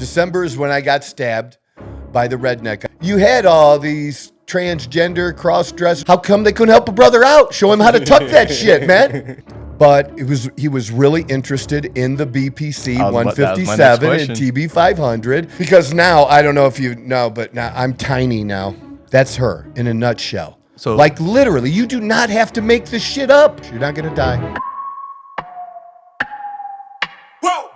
December is when I got stabbed by the redneck. You had all these transgender cross-dress. How come they couldn't help a brother out? Show him how to tuck that shit, man. But he was really interested in the BPC 157 and TB 500 because now, I don't know if you know, but now I'm tiny now. That's her in a nutshell. So like literally, you do not have to make this shit up. You're not gonna die.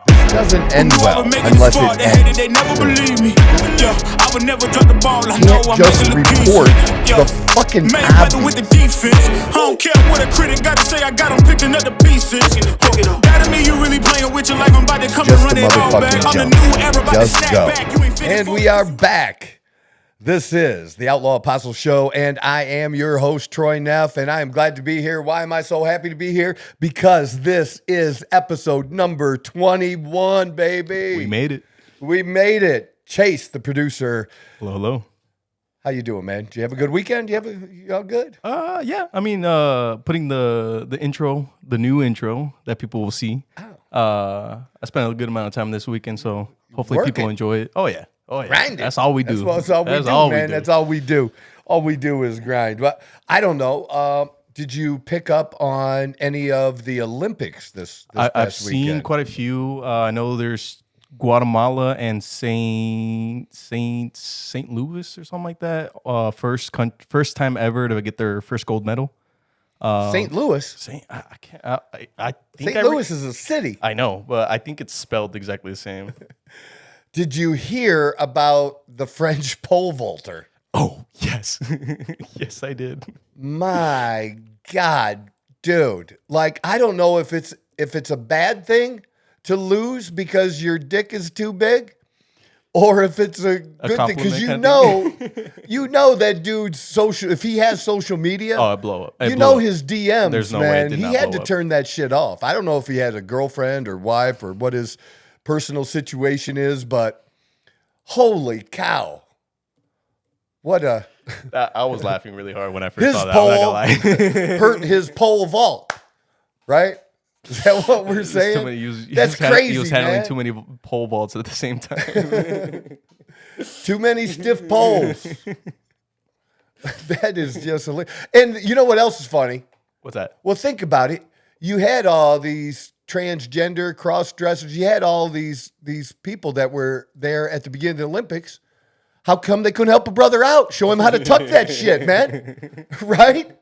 This doesn't end well unless it ends. They never believe me. I would never drop the ball. I know I'm just report the fucking obvious. With the defense. I don't care what a critic got to say. I got them picking up the pieces. That mean you really playing with your life. I'm about to come and run it all back. I'm the new era about to snap back. And we are back. This is the Outlaw Apostle Show, and I am your host, Troy Neff, and I am glad to be here. Why am I so happy to be here? Because this is episode number 21, baby. We made it. We made it. Chase, the producer. Hello, hello. How you doing, man? Do you have a good weekend? You all good? Yeah. I mean, putting the intro, the new intro that people will see. I spent a good amount of time this weekend, so hopefully people enjoy it. Oh, yeah. Oh, yeah. Grinding. That's all we do. That's all we do, man. That's all we do. All we do is grind. But I don't know. Did you pick up on any of the Olympics this past I've weekend? seen quite a few. I know there's Guatemala and Saint Louis or something like that. First time ever to get their first gold medal. St. Louis. I think St. Louis is a city. I know, but I think it's spelled exactly the same. Did you hear about the French pole vaulter? Oh, yes. Yes, I did. My God, dude. Like, I don't know if it's a bad thing to lose because your dick is too big or if it's a good thing because you know that dude's social, if he has social media, oh, it blow up. His DMs, there's no man. He had to turn that shit off. I don't know if he had a girlfriend or wife or what his personal situation is, but holy cow. What a... I was laughing really hard when I first saw that. I'm not gonna lie. Hurt his pole vault, right? Is that what we're saying? That's crazy, He was handling too many pole vaults at the same time. Too many stiff poles. That is just hilarious. And you know what else is funny? What's that? Well, think about it. You had all these transgender cross-dressers. You had all these people that were there at the beginning of the Olympics. How come they couldn't help a brother out? Show him how to tuck that shit, man. Right?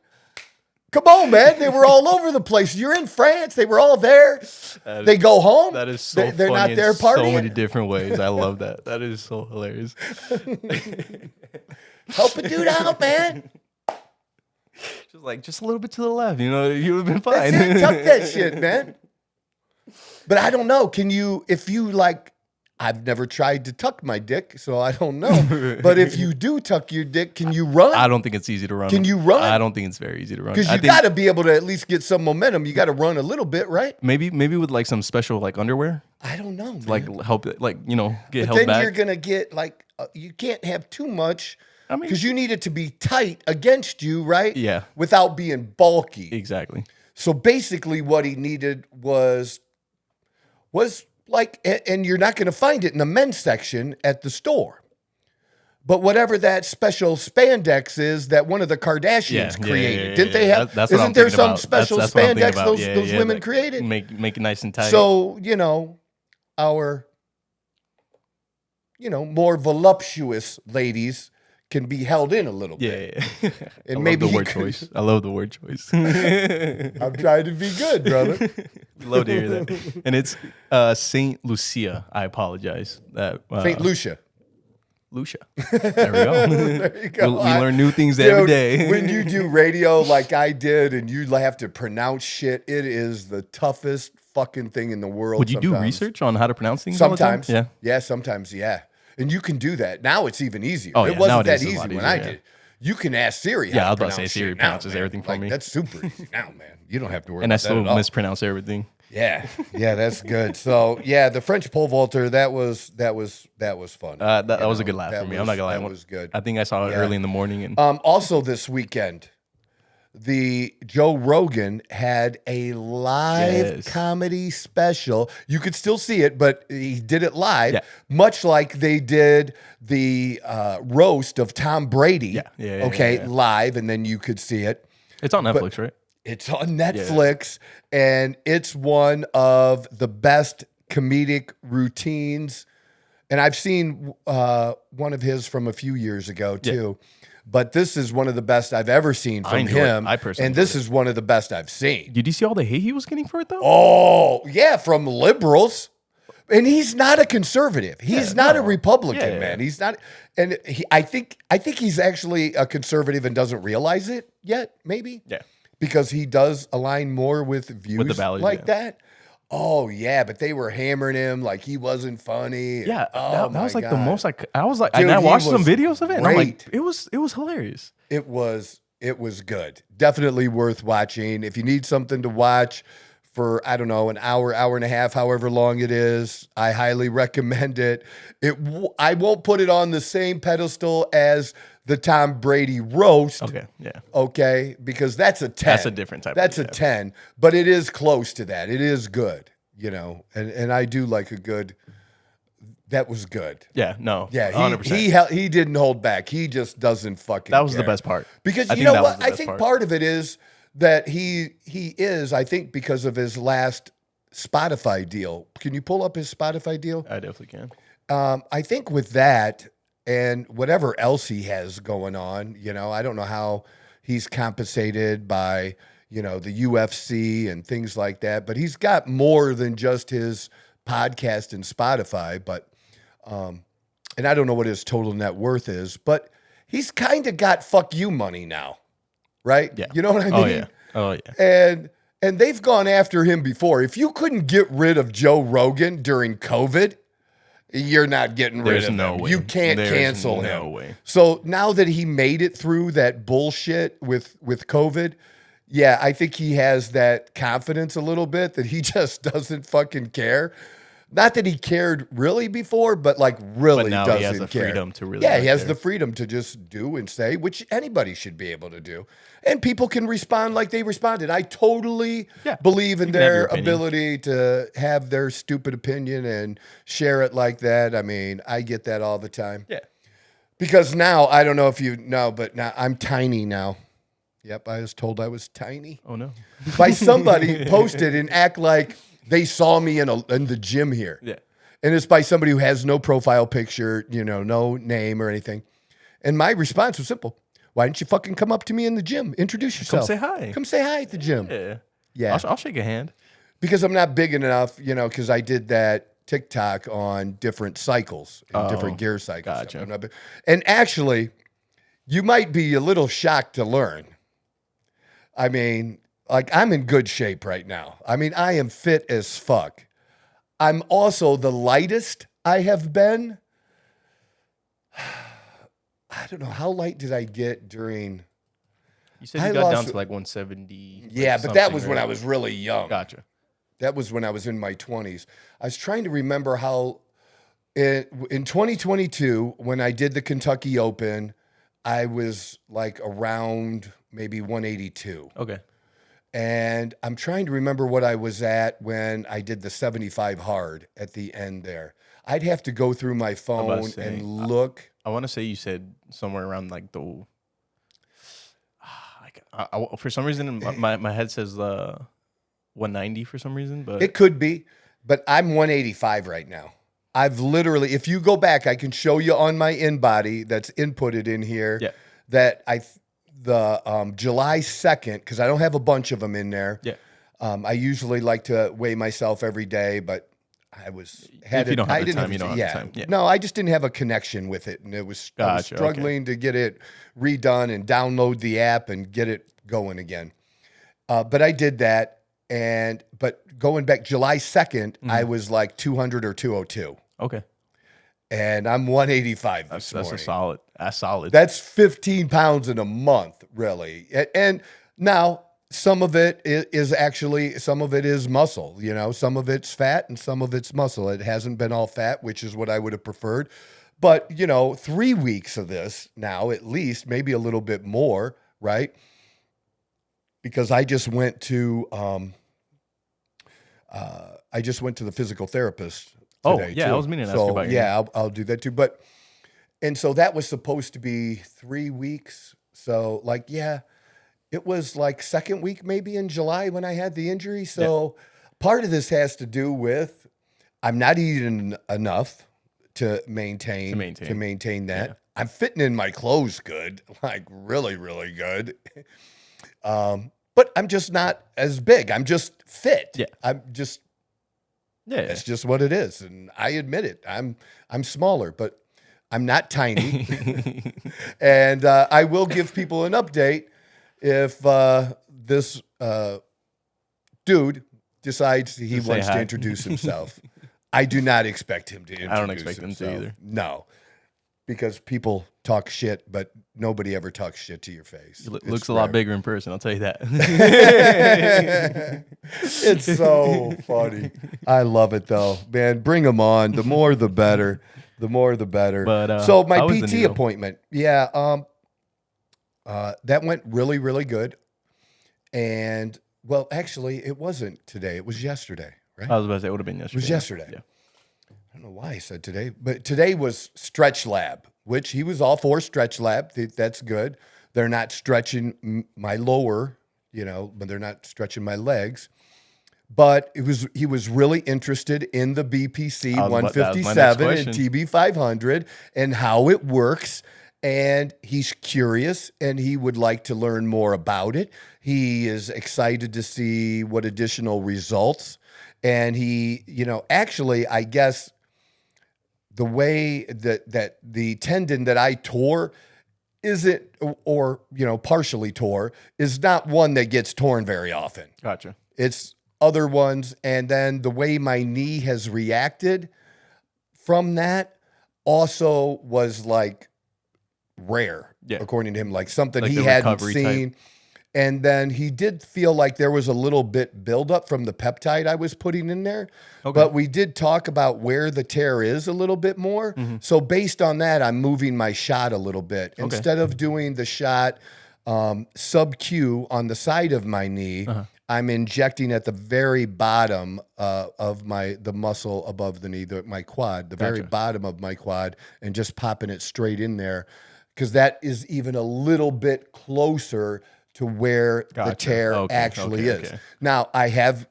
Come on, man. They were all over the place. You're in France. They were all there. They go home. That is so They're funny not there in partying. so many different ways. I love that. That is so hilarious. Help a dude out, man. Just a little bit to the left. You would have been fine. That's it. Tuck that shit, man. But I don't know. I've never tried to tuck my dick, so I don't know. But if you do tuck your dick, can you run? I don't think it's easy to run. Can you run? I don't think it's very easy to run. Because you got to be able to at least get some momentum. You got to run a little bit, right? Maybe with like some special like underwear. I don't know, man. Like help it, get but held then back. You're gonna get you can't have too much. Because you need it to be tight against you, right? Yeah. Without being bulky. Exactly. So basically, what he needed was like, and you're not going to find it in the men's section at the store. But whatever that special spandex is that one of the Kardashians created, didn't they have? That's isn't there some special spandex those women created? Make it nice and tight. So our more voluptuous ladies can be held in a little bit. Yeah. And maybe the word choice. I love the word choice. I'm trying to be good, brother. Love to hear that. And it's Saint Lucia. I apologize. Saint Lucia. Lucia. There we go. There you go. We learn new things every day. When you do radio like I did and you have to pronounce shit, it is the toughest fucking thing in the world. Would you do research on how to pronounce things? Sometimes. Yeah. Yeah, sometimes, yeah. And you can do that. Now it's even easier. Oh, it wasn't that easy when I did it. You can ask Siri how to pronounce. I was about to say Siri pronounces everything for me. That's super easy now, man. You don't have to worry and about that at all. And I still mispronounce everything. Yeah, that's good. So yeah, the French pole vaulter, that was fun. That was a good laugh for me. I'm not gonna lie, that was good. I think I saw it early in the morning. And also this weekend, the Joe Rogan had a live comedy special. You could still see it, but he did it live, much like they did the roast of Tom Brady. Live, and then you could see it. It's on Netflix, right? It's on Netflix, and it's one of the best comedic routines. And I've seen one of his from a few years ago, too. But this is one of the best I've ever seen from him. I personally and this is one of the best I've seen. Did you see all the hate he was getting for it, though? Oh, yeah, from liberals. And he's not a conservative. He's not a Republican, man. He's not. And I think he's actually a conservative and doesn't realize it yet, maybe. Yeah. Because he does align more with views with the values, like that. Oh, yeah, but they were hammering him like he wasn't funny. Yeah, that was like God. the most I was like, Dude, and I watched some great. videos of it, and I'm like, it was hilarious. It was good. Definitely worth watching. If you need something to watch for, I don't know, an hour and a half, however long it is, I highly recommend it. I won't put it on the same pedestal as the Tom Brady roast. Okay, yeah. Okay, because that's a 10. That's a different type. That's a 10, but it is close to that. It is good, and I do like a good. That was good. Yeah, no. Yeah, 100%. he didn't hold back. He just doesn't fucking That was care. the best part. Because you know what? I think part of it is that he is, I think, because of his last Spotify deal. Can you pull up his Spotify deal? I definitely can. I think with that and whatever else he has going on, I don't know how he's compensated by, the UFC and things like that, but he's got more than just his podcast and Spotify, but and I don't know what his total net worth is, but he's kind of got fuck you money now, right? Yeah. You know what I mean? Oh yeah. And they've gone after him before. If you couldn't get rid of Joe Rogan during COVID, you're not getting rid of him. Way. You can't cancel him. No way. So now that he made it through that bullshit with COVID, yeah, I think he has that confidence a little bit that he just doesn't fucking care. Not that he cared really before, but like really but now doesn't he has the care. freedom to really. Yeah, he has the freedom to just do and say, which anybody should be able to do. And people can respond like they responded. I totally believe in their ability to have their stupid opinion and share it like that. I mean, I get that all the time. Yeah. Because now, I don't know if you know, but now I'm tiny now. Yep, I was told I was tiny. Oh, no. By somebody posted and act like they saw me in the gym here. Yeah. And it's by somebody who has no profile picture, no name or anything. And my response was simple. Why didn't you fucking come up to me in the gym? Introduce yourself. Come say hi. Come say hi at the gym. Yeah. Yeah. I'll shake a hand. Because I'm not big enough, because I did that TikTok on different cycles, different gear cycles. Gotcha. I'm not big. And actually, you might be a little shocked to learn. I mean, like, I'm in good shape right now. I mean, I am fit as fuck. I'm also the lightest I have been. I don't know. How light did I get during... You said you got down to like 170. Yeah, but that was when I was really young. Gotcha. That was when I was in my 20s. I was trying to remember how... In 2022, when I did the Kentucky Open, I was like around maybe 182. Okay. And I'm trying to remember what I was at when I did the 75 hard at the end there. I'd have to go through my phone and look. I want to say you said somewhere around like the... for some reason, my head says 190 for some reason, but... It could be, but I'm 185 right now. I've literally, if you go back, I can show you on my InBody that's inputted in here that the July 2nd, because I don't have a bunch of them in there. Yeah. I usually like to weigh myself every day, but I was if you don't have the time, you don't have the time. Yeah. No, I just didn't have a connection with it, and I was struggling to get it redone and download the app and get it going again. But I did that, but going back July 2nd, I was like 200 or 202. Okay. And I'm 185 this morning. That's solid. That's solid. That's 15 pounds in a month, really. And now some of it is actually, some of it is muscle, some of it's fat and some of it's muscle. It hasn't been all fat, which is what I would have preferred. But, 3 weeks of this now, at least, maybe a little bit more, right? because I just went to the physical therapist today. Yeah, too. I was meaning to ask you about your knee. I'll do that too. And so that was supposed to be 3 weeks. So like, yeah, it was like second week maybe in July when I had the injury. So part of this has to do with I'm not eating enough to maintain that. Yeah. I'm fitting in my clothes good, like really, really good. But I'm just not as big. I'm just fit. Yeah. It's just what it is. And I admit it. I'm smaller, but I'm not tiny. And I will give people an update if this dude decides he wants to introduce himself. I do not expect him to introduce himself. I don't expect him to either. No. Because people talk shit, but nobody ever talks shit to your face. It looks a lot bigger in person, I'll tell you that. It's so funny. I love it, though. Man, bring them on. The more, the better. The more, the better. But, so my PT appointment, that went really, really good. And, well, actually, it wasn't today. It was yesterday, right? I was about to say it would have been yesterday. It was yesterday. Yeah. I don't know why I said today, but today was stretch lab, which he was all for stretch lab. That's good. They're not stretching my lower, but they're not stretching my legs. But he was really interested in the BPC 157 and TB 500 and how it works. And he's curious and he would like to learn more about it. He is excited to see what additional results. And he, actually, I guess, the way that the tendon that I tore isn't, or, partially tore, is not one that gets torn very often. Gotcha. It's other ones. And then the way my knee has reacted from that also was like rare, according to him, like something he hadn't seen. Type. And then he did feel like there was a little bit buildup from the peptide I was putting in there. Okay. But we did talk about where the tear is a little bit more. Mm-hmm. So based on that, I'm moving my shot a little bit. Okay. Instead of doing the shot sub-Q on the side of my knee, I'm injecting at the very bottom of the muscle above the knee, my quad, the very bottom of my quad, and just popping it straight in there. Because that is even a little bit closer to where the tear actually is. Okay. Now, I've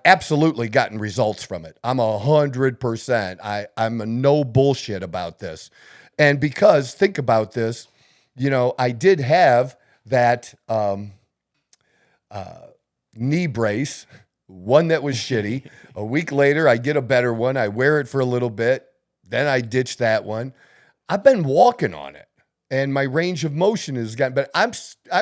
absolutely gotten results from it. I'm 100%. I'm a no bullshit about this. And because, think about this, I did have that knee brace, one that was shitty. A week later, I get a better one. I wear it for a little bit. Then I ditch that one. I've been walking on it. And my range of motion has gotten, but I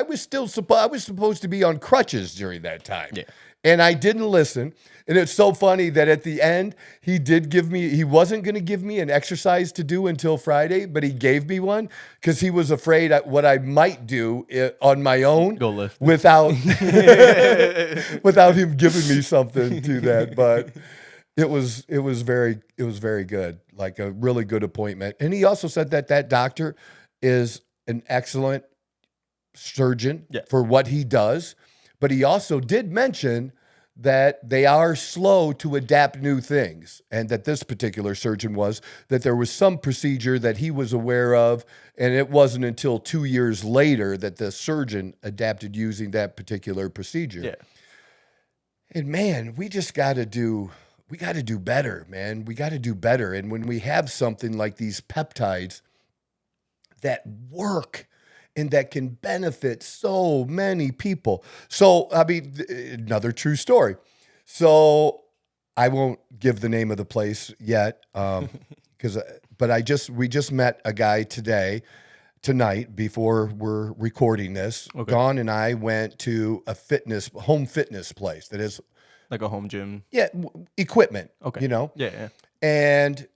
was supposed to be on crutches during that time. Yeah. And I didn't listen. And it's so funny that at the end, he wasn't going to give me an exercise to do until Friday, but he gave me one because he was afraid at what I might do on my own. Go lift. Without him giving me something to that. But it was very good, like a really good appointment. And he also said that doctor is an excellent surgeon for what he does. But he also did mention that they are slow to adapt new things. And that this particular surgeon that there was some procedure that he was aware of. And it wasn't until 2 years later that the surgeon adapted using that particular procedure. Yeah. And man, we got to do better, man. We got to do better. And when we have something like these peptides that work and that can benefit so many people. So, I mean, another true story. So I won't give the name of the place yet, but we just met a guy tonight before we're recording this. Okay. Dawn and I went to a home fitness place that is like a home gym. Yeah, equipment. Okay. Yeah. And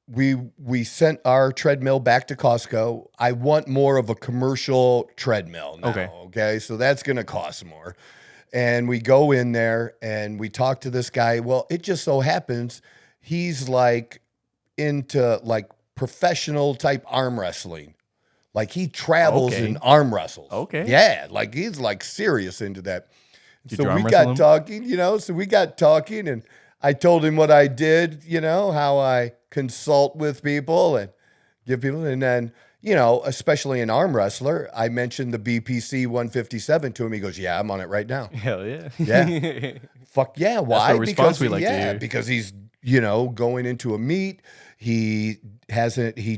we sent our treadmill back to Costco. I want more of a commercial treadmill now, okay? So that's going to cost more. And we go in there and we talk to this guy. Well, it just so happens he's like into like professional type arm wrestling. Like he travels Okay. and arm wrestles. Okay. Yeah, like he's like serious into that. Did So you arm we wrestle got him? talking, so we got talking and I told him what I did, how I consult with people and give people. And then, especially an arm wrestler, I mentioned the BPC 157 to him. He goes, yeah, I'm on it right now. Hell yeah. Yeah. Fuck yeah. Why? the response we like to hear. Because he's, going into a meet. He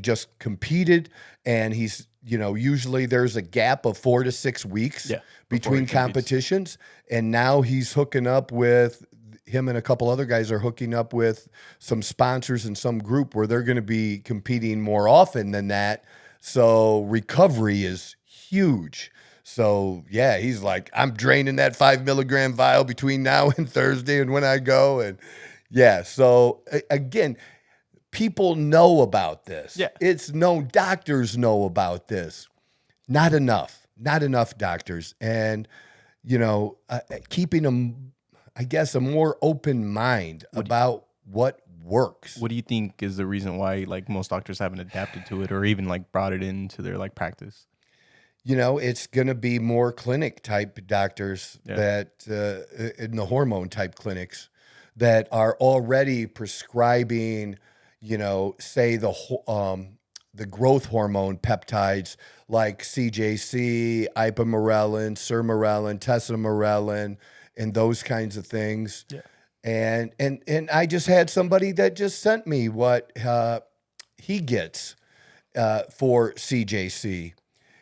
just competed and he's, usually there's a gap of 4 to 6 weeks between competitions. And now he's hooking up with him and a couple other guys are hooking up with some sponsors in some group where they're going to be competing more often than that. So recovery is huge. So yeah, he's like, I'm draining that 5 milligram vial between now and Thursday and when I go. And yeah, so again, people know about this. Yeah. It's known. Doctors know about this. Not enough doctors. And, keeping them, I guess, a more open mind about what works. What do you think is the reason why like most doctors haven't adapted to it or even like brought it into their like practice? It's going to be more clinic type doctors that in the hormone type clinics that are already prescribing, say the growth hormone peptides like CJC, ipamorelin, sermorelin, testosterone, and those kinds of things. Yeah. And I just had somebody that just sent me what he gets for CJC.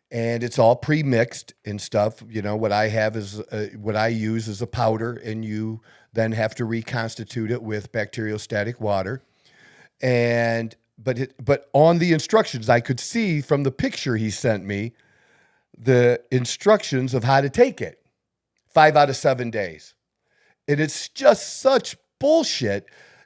And it's all pre-mixed and stuff. What I have is what I use is a powder, and you then have to reconstitute it with bacteriostatic water. But on the instructions, I could see from the picture he sent me the instructions of how to take it. 5 out of 7 days. And it's just such bullshit.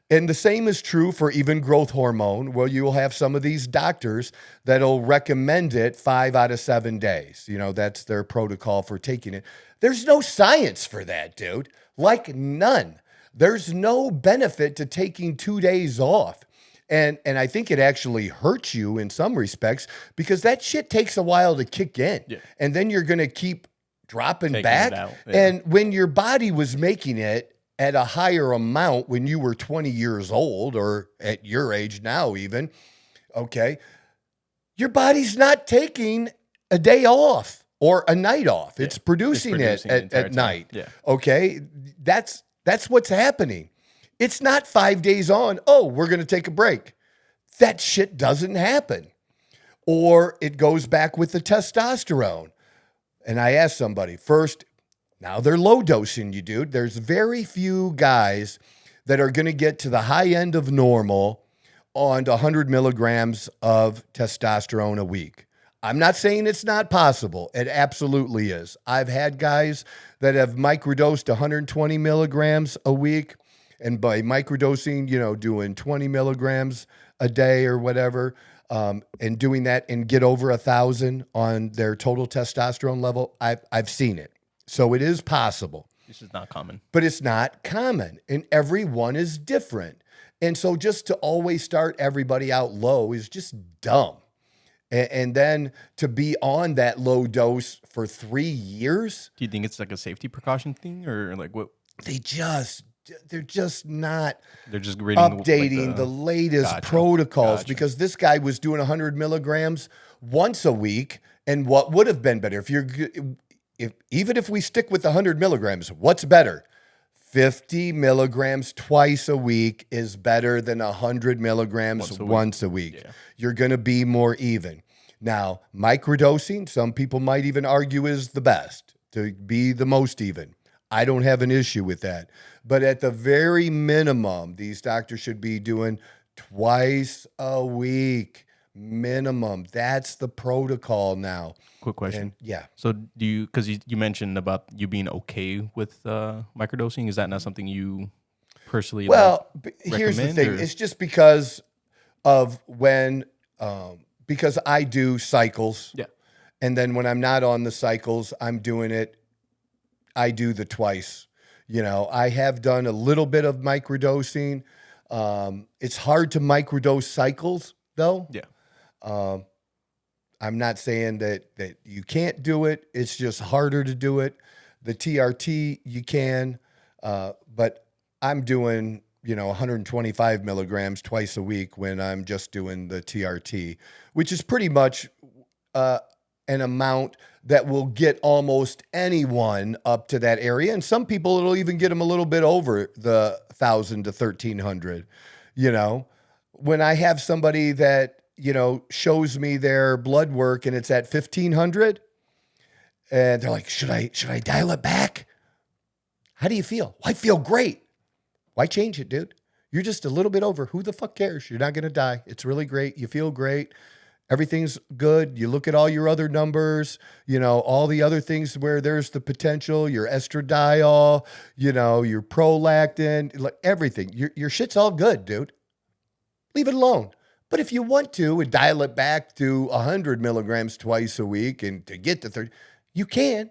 And the same is true for even growth hormone, where you'll have some of these doctors that'll recommend it 5 out of 7 days. That's their protocol for taking it. There's no science for that, dude. Like none. There's no benefit to taking 2 days off. And I think it actually hurts you in some respects because that shit takes a while to kick in. Yeah. And then you're going to keep dropping taking back. Yeah. And when your body was making it at a higher amount when you were 20 years old or at your age now even, okay, your body's not taking a day off or a night off. It's producing it at night. Yeah. Okay, that's what's happening. It's not 5 days on, we're going to take a break. That shit doesn't happen. Or it goes back with the testosterone. And I asked somebody, first, now they're low dosing you, dude. There's very few guys that are going to get to the high end of normal on 100 milligrams of testosterone a week. I'm not saying it's not possible. It absolutely is. I've had guys that have microdosed 120 milligrams a week. And by microdosing, doing 20 milligrams a day or whatever, and doing that and get over 1,000 on their total testosterone level, I've seen it. So it is possible. This is not common. But it's not common, and everyone is different. And so just to always start everybody out low is just dumb. And then to be on that low dose for 3 years. Do you think it's like a safety precaution thing or like what? They're just not updating the latest protocols because this guy was doing 100 milligrams once a week. And what would have been better even if we stick with 100 milligrams, what's better? 50 milligrams twice a week is better than 100 milligrams once a week. Yeah. You're going to be more even. Now, microdosing, some people might even argue is the best to be the most even. I don't have an issue with that. But at the very minimum, these doctors should be doing twice a week minimum. That's the protocol now. Quick question. And, yeah. So do you, because you mentioned about you being okay with microdosing, is that not something you personally here's the recommend, thing. It's just because of because I do cycles. Yeah. And then when I'm not on the cycles, I do the twice. I have done a little bit of microdosing. It's hard to microdose cycles, though. Yeah. I'm not saying that you can't do it. It's just harder to do it. The TRT, you can, but I'm doing, 125 milligrams twice a week when I'm just doing the TRT, which is pretty much an amount that will get almost anyone up to that area. And some people, it'll even get them a little bit over the 1,000 to 1,300. When I have somebody that, shows me their blood work and it's at 1,500 and they're like, should I dial it back? How do you feel? I feel great. Why change it, dude? You're just a little bit over. Who the fuck cares? You're not going to die. It's really great. You feel great. Everything's good. You look at all your other numbers, all the other things where there's the potential, your estradiol, your prolactin, like everything. Your shit's all good, dude. Leave it alone. But if you want to and dial it back to 100 milligrams twice a week and to get to 30, you can.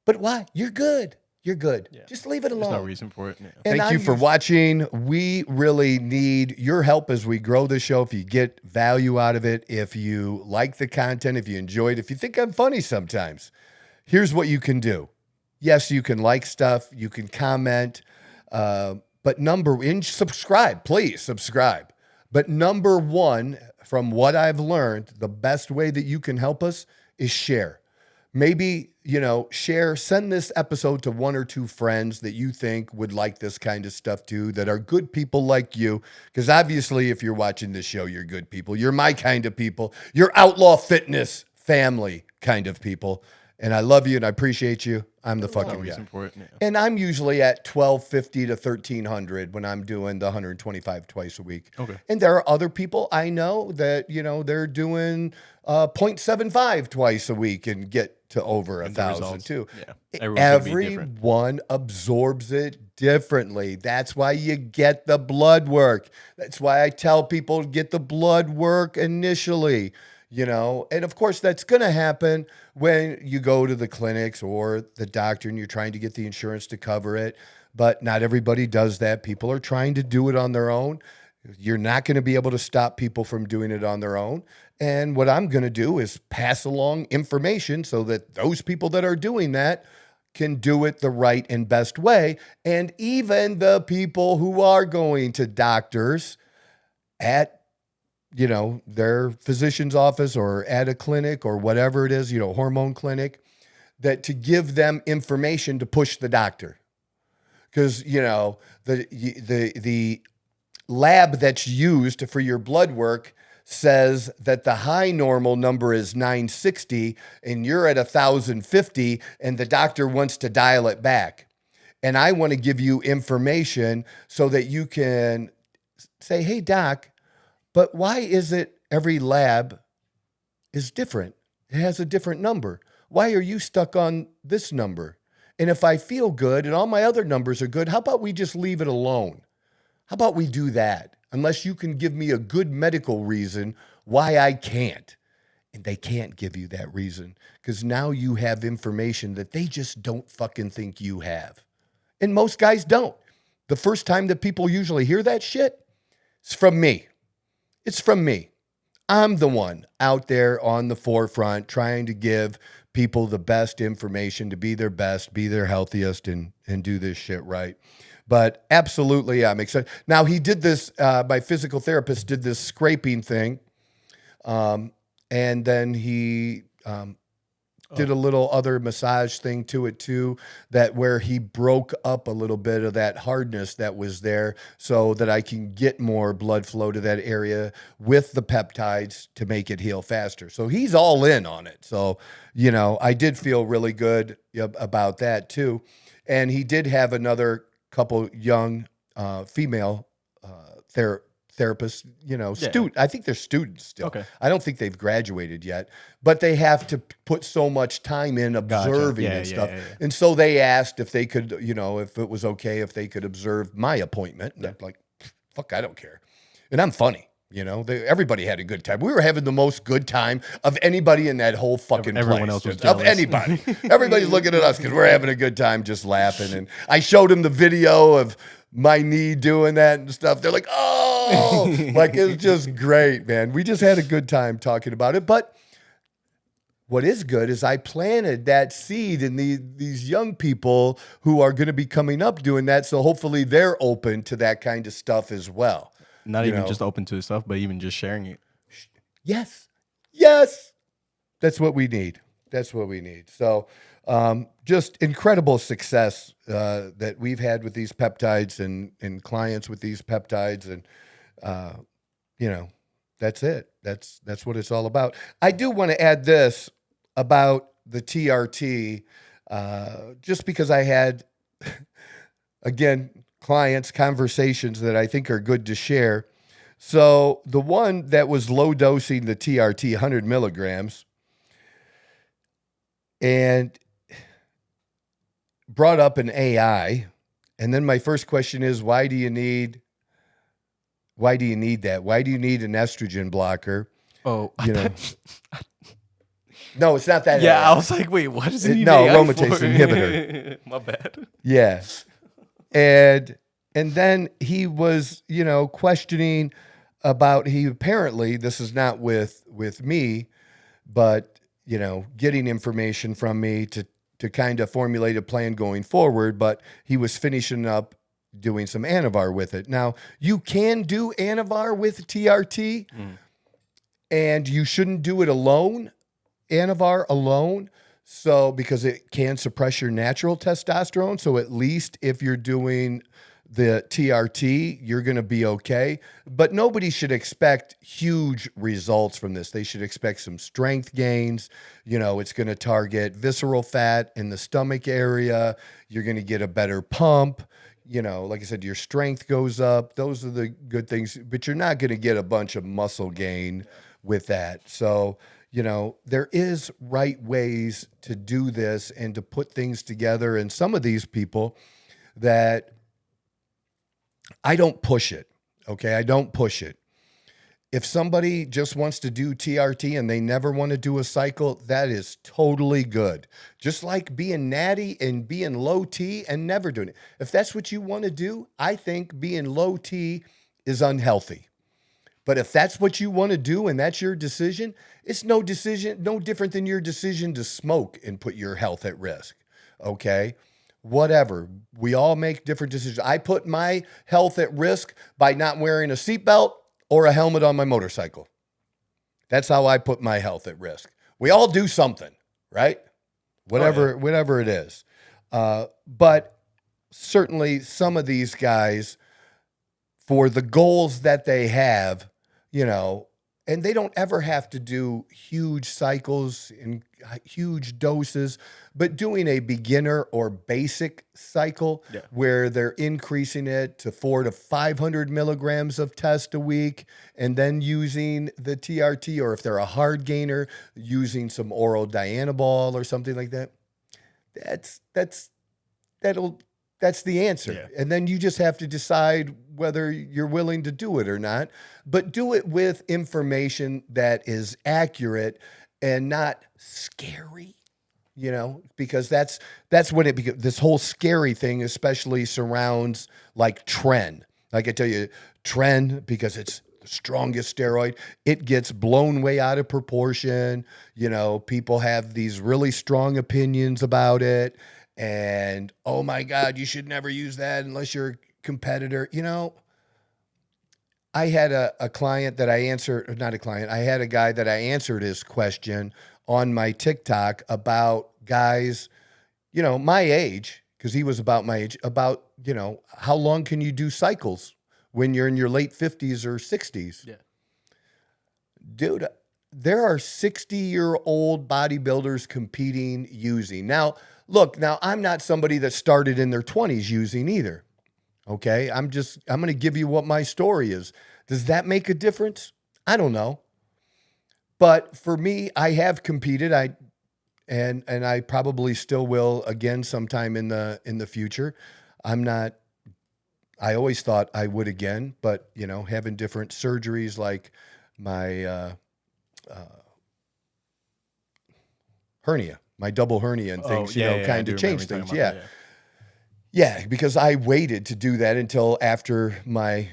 But why? You're good. You're good. Yeah. Just leave it alone. There's no reason for it. Yeah. Thank you for watching. We really need your help as we grow this show. If you get value out of it, if you like the content, if you enjoy it, if you think I'm funny sometimes, here's what you can do. Yes, you can like stuff. You can comment. But subscribe. Please subscribe. But number one, from what I've learned, the best way that you can help us is share. Maybe, share, send this episode to one or two friends that you think would like this kind of stuff too, that are good people like you. Because obviously, if you're watching this show, you're good people. You're my kind of people. You're Outlaw Fitness family kind of people. And I love you and I appreciate you. I'm the fucking guy. For it, yeah. And I'm usually at 1,250 to 1,300 when I'm doing the 125 twice a week. Okay. And there are other people I know that, they're doing 0.75 twice a week and get to over 1,000 too. Yeah. Everyone absorbs it differently. That's why you get the blood work. That's why I tell people to get the blood work initially. And of course that's going to happen when you go to the clinics or the doctor and you're trying to get the insurance to cover it. But not everybody does that. People are trying to do it on their own. You're not going to be able to stop people from doing it on their own. And what I'm going to do is pass along information so that those people that are doing that can do it the right and best way. And even the people who are going to doctors at their physician's office or at a clinic or whatever it is, hormone clinic, that to give them information to push the doctor. Because, the lab that's used for your blood work says that the high normal number is 960 and you're at 1,050 and the doctor wants to dial it back. And I want to give you information so that you can say, hey, doc, but why is it every lab is different? It has a different number. Why are you stuck on this number? And if I feel good and all my other numbers are good, how about we just leave it alone? How about we do that? Unless you can give me a good medical reason why I can't. And they can't give you that reason because now you have information that they just don't fucking think you have. And most guys don't. The first time that people usually hear that shit is from me. It's from me. I'm the one out there on the forefront trying to give people the best information to be their best, be their healthiest, and do this shit right. But absolutely, I'm excited. Now, he did this, my physical therapist did this scraping thing, and then he did a little other massage thing to it too, that where he broke up a little bit of that hardness that was there so that I can get more blood flow to that area with the peptides to make it heal faster. So he's all in on it. So, I did feel really good about that too. And he did have another couple young female therapists, I think they're students still. Okay. I don't think they've graduated yet, but they have to put so much time in observing and stuff. Yeah. And so they asked if they could, if it was okay, if they could observe my appointment. And I'm like, fuck, I don't care. And I'm funny. Everybody had a good time. We were having the most good time of anybody in that whole fucking Everyone place. Else was jealous. Of anybody. Everybody's looking at us because we're having a good time just laughing. And I showed them the video of my knee doing that and stuff. They're like, oh, like it's just great, man. We just had a good time talking about it. But what is good is I planted that seed in these young people who are going to be coming up doing that. So hopefully they're open to that kind of stuff as well. Not even just open to the stuff, but even just sharing it. Yes. Yes. That's what we need. That's what we need. So just incredible success that we've had with these peptides and clients with these peptides. And, that's it. That's what it's all about. I do want to add this about the TRT, just because I had, again, clients, conversations that I think are good to share. So the one that was low dosing the TRT, 100 milligrams, and brought up an AI. And then my first question is, why do you need that? Why do you need an estrogen blocker? Oh, No, it's not that. Yeah, AI. I was like, wait, what is it? No, aromatase inhibitor. My bad. Yeah. And then he was, questioning about, he apparently, this is not with me, but, getting information from me to kind of formulate a plan going forward, but he was finishing up doing some Anavar with it. Now, you can do Anavar with TRT, and you shouldn't do it alone, Anavar alone, so because it can suppress your natural testosterone. So at least if you're doing the TRT, you're going to be okay. But nobody should expect huge results from this. They should expect some strength gains. It's going to target visceral fat in the stomach area. You're going to get a better pump. Like I said, your strength goes up. Those are the good things, but you're not going to get a bunch of muscle gain with that. So, there is right ways to do this and to put things together. And some of these people that I don't push it. Okay. I don't push it. If somebody just wants to do TRT and they never want to do a cycle, that is totally good. Just like being natty and being low T and never doing it. If that's what you want to do, I think being low T is unhealthy. But if that's what you want to do and that's your decision, it's no different than your decision to smoke and put your health at risk. Okay? Whatever. We all make different decisions. I put my health at risk by not wearing a seatbelt or a helmet on my motorcycle. That's how I put my health at risk. We all do something, right? Whatever it is. But certainly some of these guys, for the goals that they have, and they don't ever have to do huge cycles and huge doses, but doing a beginner or basic cycle where they're increasing it to 400 to 500 milligrams of test a week, and then using the TRT, or if they're a hard gainer, using some oral Dianabol or something like that. That's the answer. Yeah. And then you just have to decide whether you're willing to do it or not, but do it with information that is accurate and not scary, because that's when it becomes, this whole scary thing especially surrounds like Tren. Like I tell you, Tren, because it's the strongest steroid, it gets blown way out of proportion. People have these really strong opinions about it. And, oh my God, you should never use that unless you're a competitor. I had a client that I answered, not a client, I had a guy that I answered his question on my TikTok about guys, my age, because he was about my age, about, how long can you do cycles when you're in your late 50s or 60s? Yeah. Dude, there are 60-year-old bodybuilders competing using. Now, look, I'm not somebody that started in their 20s using either. Okay? I'm going to give you what my story is. Does that make a difference? I don't know. But for me, I have competed. And I probably still will again sometime in the future. I always thought I would again, but having different surgeries like my hernia, my double hernia and things, kind of change things. Yeah. Yeah, because I waited to do that until after my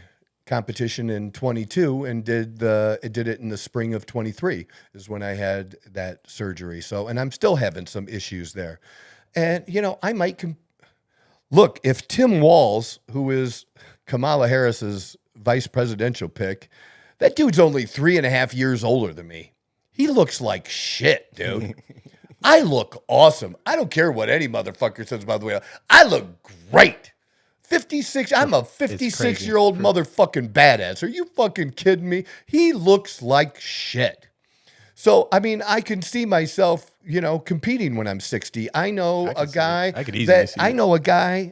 competition in 22 and did it in the spring of 23 is when I had that surgery. So, and I'm still having some issues there. And, you know, I might look, if Tim Walz, who is Kamala Harris's vice presidential pick, that dude's only 3.5 years older than me. He looks like shit, dude. I look awesome. I don't care what any motherfucker says, by the way. I look great. 56. I'm a 56-year-old motherfucking badass. Are you fucking kidding me? He looks like shit. So, I mean, I can see myself, you know, competing when I'm 60. I know a guy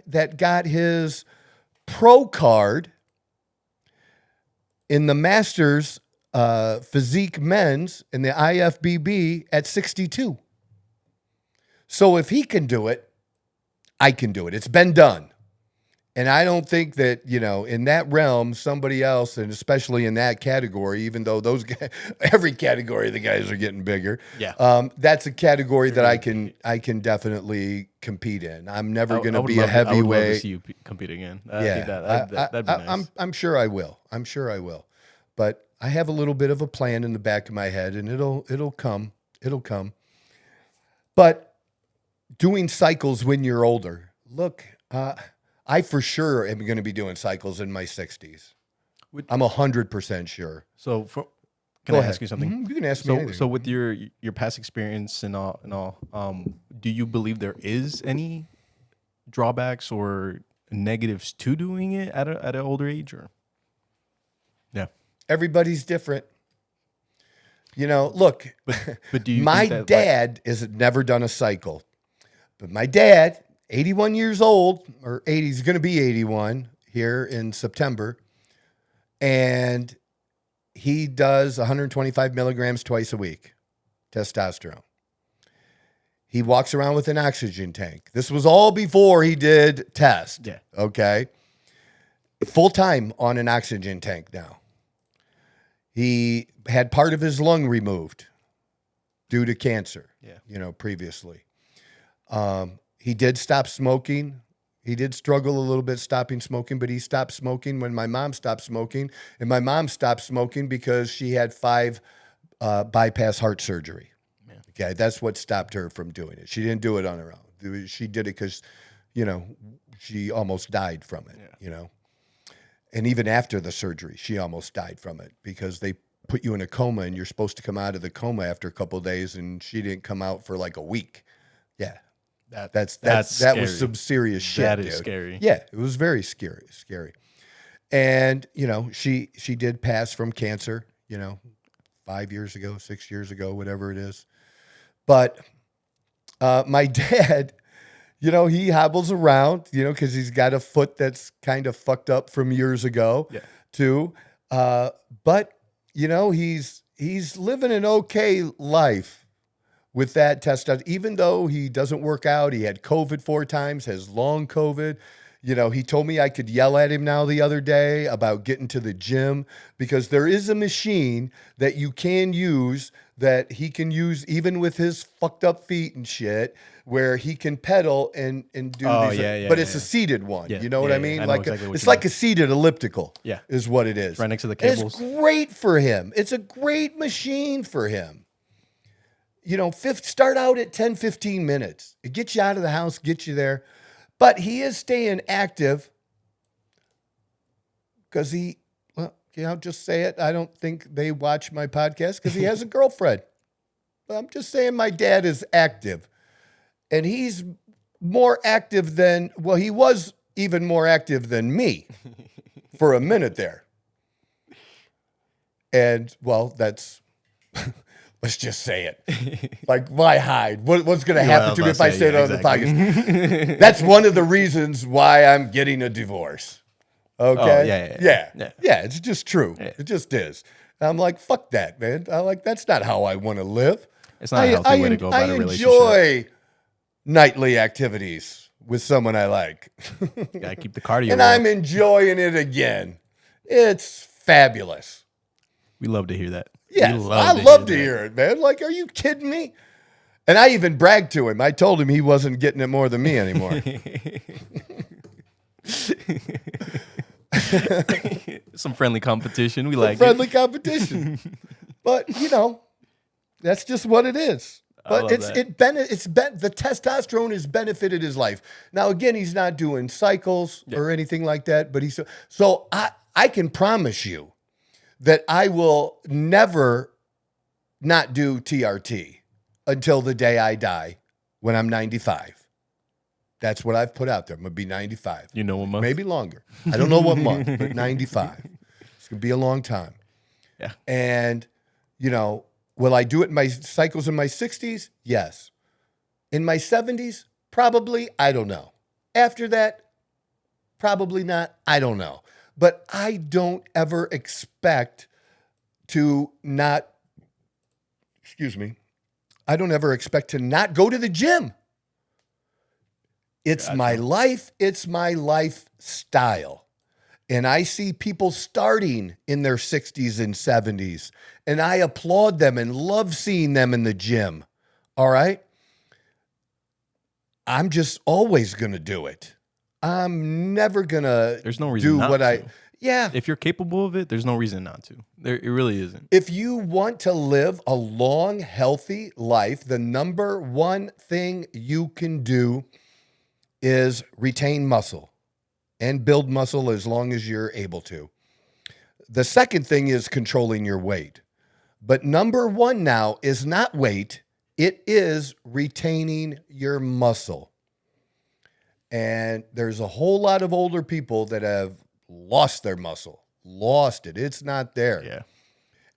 that got his pro card in the Masters physique men's in the IFBB at 62. So if he can do it, I can do it. It's been done. And I don't think that, you know, in that realm, somebody else, and especially in that category, even though those guys, every category, the guys are getting bigger. Yeah. That's a category that I can definitely compete in. I'm never going to be a heavyweight. I would love to see you compete again. That'd be nice. I'm sure I will. I'm sure I will. But I have a little bit of a plan in the back of my head, and it'll come. It'll come. But doing cycles when you're older, look, I for sure am going to be doing cycles in my 60s. I'm 100% sure. So, can I ask you something? Mm-hmm. You can ask me anything. So, with your past experience and all, do you believe there is any drawbacks or negatives to doing it at an older age, or? Yeah, everybody's different. You know, look, but do you? My dad has never done a cycle, but my dad, 81 years old, or 80, he's going to be 81 here in September. And he does 125 milligrams twice a week, testosterone. He walks around with an oxygen tank. This was all before he did test. Yeah. Okay. Full time on an oxygen tank now. He had part of his lung removed due to cancer. Yeah. You know, previously. He did stop smoking. He did struggle a little bit stopping smoking, but he stopped smoking when my mom stopped smoking. And my mom stopped smoking because she had 5 bypass heart surgery. Man. Okay, that's what stopped her from doing it. She didn't do it on her own. She did it because, you know, she almost died from it, you know. And even after the surgery, she almost died from it because they put you in a coma and you're supposed to come out of the coma after a couple of days, and she didn't come out for like a week. Yeah. That was some serious shit. That is dude. Scary. Yeah, it was very scary. And, you know, she did pass from cancer, you know, 5 years ago, 6 years ago, whatever it is. But my dad, you know, he hobbles around, you know, because he's got a foot that's kind of fucked up from years ago, too. But, you know, he's living an okay life with that testosterone, even though he doesn't work out. He had COVID 4 times, has long COVID. You know, he told me I could yell at him now the other day about getting to the gym, because there is a machine that you can use that he can use even with his fucked up feet and shit, where he can pedal and do these. But it's a seated one. You know what I mean? It's like a seated elliptical. Yeah. Is what it is. Right next to the cables. It's great for him. It's a great machine for him. You know, start out at 10, 15 minutes. It gets you out of the house, gets you there. But he is staying active because I'll just say it. I don't think they watch my podcast because he has a girlfriend. But I'm just saying my dad is active. And he's more active than, he was even more active than me for a minute there. And, that's... Let's just say it. Like, why hide? What's going to happen to me if I say it on the podcast? That's one of the reasons why I'm getting a divorce. Okay? Yeah. It's just true. Yeah. It just is. And I'm like, fuck that, man. That's not how I want to live. It's not a healthy way to go about a relationship. I enjoy nightly activities with someone I like. Gotta keep the cardio. And I'm enjoying it again. It's fabulous. We love to hear that. Yes, I love to hear it, man. Like, are you kidding me? And I even bragged to him. I told him he wasn't getting it more than me anymore. Some friendly competition. We Some like friendly it. competition. But, that's just what it is. But the testosterone has benefited his life. Now, again, he's not doing cycles or anything like that, but so I can promise you that I will never not do TRT until the day I die when I'm 95. That's what I've put out there. I'm going to be 95. You know what month? Maybe longer. I don't know what month, but 95. It's going to be a long time. Yeah. And, will I do it in my cycles in my 60s? Yes. In my 70s? Probably. I don't know. After that? Probably not. I don't know. But I don't ever expect to not, I don't ever expect to not go to the gym. It's my life. It's my lifestyle. And I see people starting in their 60s and 70s, and I applaud them and love seeing them in the gym. All right? I'm just always going to do it. I'm never going to There's no reason do not what to. Yeah. If you're capable of it, there's no reason not to. It really isn't. If you want to live a long, healthy life, the number one thing you can do is retain muscle and build muscle as long as you're able to. The second thing is controlling your weight. But number one now is not weight. It is retaining your muscle. And there's a whole lot of older people that have lost their muscle, lost it. It's not there. Yeah.